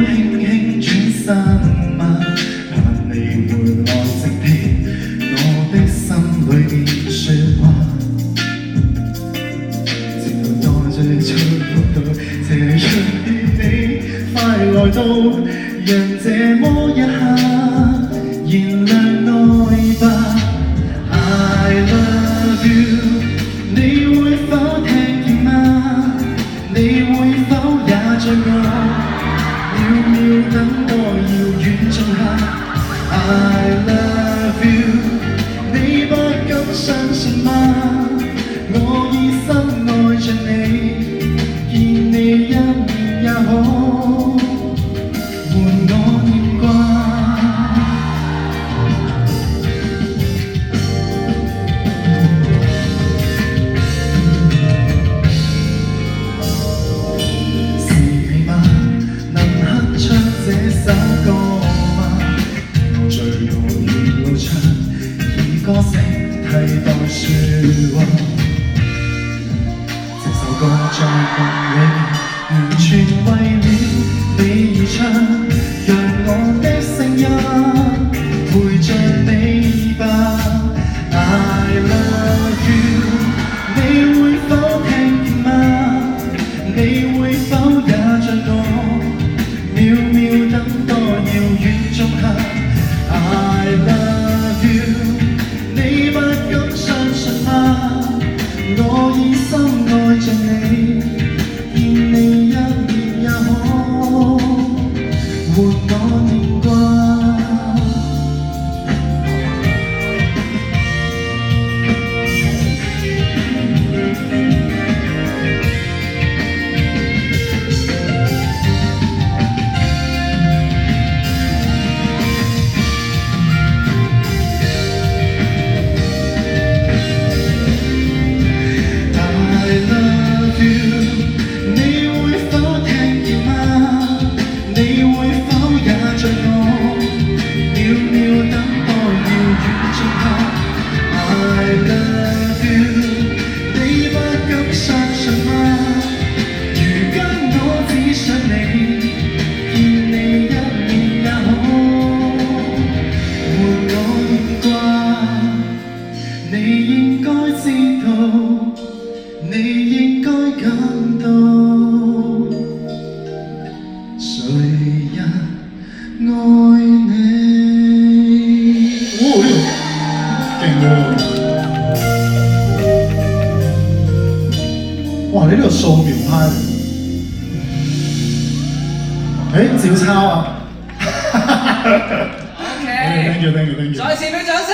輕輕轉身嗎？盼你會愛惜聽我的心裏面説話，直到多最觸碰到這一天你快來到，讓這麼一刻燃亮愛吧。I love you， 你會否聽見嗎？你會否也像我，渺渺等待遙遠仲夏。I love you， 你不敢相信嗎？我已深愛着你，見你一面也好，換我念掛。這首歌嗎？我醉我沿路唱，以歌聲替代説話。這首歌在夢裏完全為了你而唱，讓我的聲音陪着你吧。I love you， 你會否聽見嗎？你會否也像我？渺渺等待遙遠仲夏。I love you， 你不敢相信嗎？我已深愛着你，見你一面也好，換我念掛。你應該知道，你應該感到，誰人愛你。哇！勁喎！哇！你呢個素描派嚟，照抄啊！OK，thank you，thank you，thank you。再次俾掌聲！